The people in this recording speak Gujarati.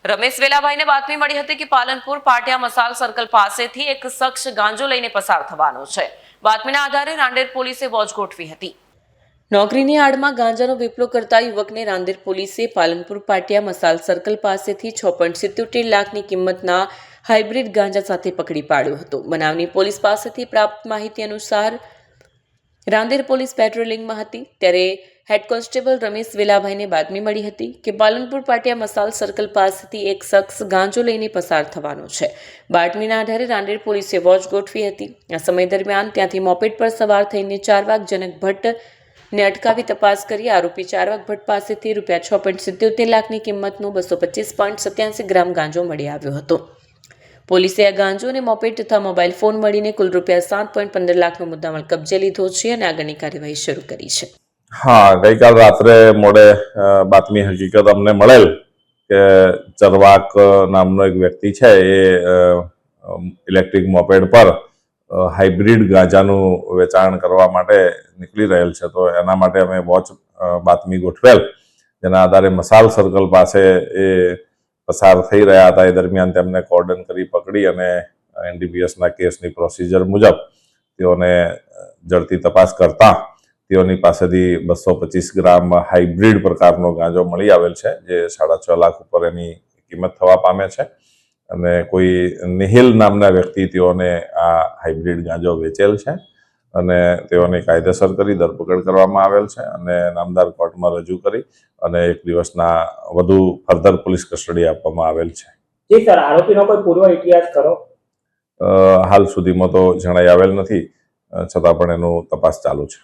રમેશ વેલાભાઈને બાતમી મળી હતી કે પાલનપુર પાટિયા મસાલ સર્કલ પાસેથી એક શખ્સ ગાંજો લઈને પસાર થવાનો છે। બાતમીના આધારે રાંદેર પોલીસે વોચ ગોઠવી હતી। નોકરીની આડમાં ગાંજાનો વેપલો કરતા યુવકને રાંદેર પોલીસે પાલનપુર પાટિયા મસાલ સર્કલ પાસેથી 6.77 લાખની કિંમતના હાઇબ્રિડ ગાંજા સાથે પકડી પાડ્યો હતો। બનાવની પોલીસ પાસેથી પ્રાપ્ત માહિતી અનુસાર રાંદેર પોલીસ પેટ્રોલિંગમાં હતી ત્યારે હેડ કોન્સ્ટેબલ રમેશ વેલાભાઈને બાતમી મળી હતી કે પાલનપુર પાટિયા મસાલ સર્કલ પાસેથી એક શખ્સ ગાંજો લઈને પસાર થવાનો છે। બાતમીના આધારે રાંદેર પોલીસે વોચ ગોઠવી હતી। આ સમય દરમિયાન ત્યાંથી મોપેડ પર સવાર થઈને ચારવાક જનક ભટ્ટને અટકાવી તપાસ કરી આરોપી ચારવાક ભટ્ટ પાસેથી રૂપિયા 6.77 લાખની કિંમતનો 225.87 ગ્રામ ગાંજો મળી આવ્યો હતો। પોલીસે આ ગાંજો અને મોપેડ તથા મોબાઈલ ફોન મળીને કુલ રૂપિયા 7.15 લાખનો મુદ્દામાલ કબજે લીધો છે અને આગળની કાર્યવાહી શરૂ કરી છે। हाँ, गई काल रात्रे मोड़े बातमी हकीकत अमने मळेल के चरवाक नामनो एक व्यक्ति है ये इलेक्ट्रिक मोपेड पर हाइब्रिड गांजाનું વેચાણ કરવા માટે નીકળી રહેલ છે। તો એના માટે અમે વોચ બાતમી ગોઠવેલ, જેના આધારે મસાલ સર્કલ પાસે એ પસાર થઈ રહ્યા હતા। એ દરમિયાન તેમને કોર્ડન કરી પકડી અને એનડીપીએસના કેસની પ્રોસિજર મુજબ તેઓને ઝડપી તપાસ કરતા તેઓની પાસેથી 225 ગ્રામ હાઇબ્રિડ પ્રકારનો ગાંજો મળી આવેલ છે, જે 6.5 લાખ ઉપર એની કિંમત થવા પામે છે। અને કોઈ નિહિલ નામના વ્યક્તિ તેઓને આ હાઇબ્રિડ ગાંજો વેચેલ છે અને તેઓની કાયદેસર કરી ધરપકડ કરવામાં આવેલ છે અને નામદાર કોર્ટમાં રજૂ કરી અને 1 દિવસના વધુ ફર્ધર પોલીસ કસ્ટડી આપવામાં આવેલ છે। જી સર, આરોપીનો કોઈ પૂર્વ ઇતિહાસ ખરો? હાલ સુધીમાં તો જણાઈ આવેલ નથી, છતાં પણ એનું તપાસ ચાલુ છે।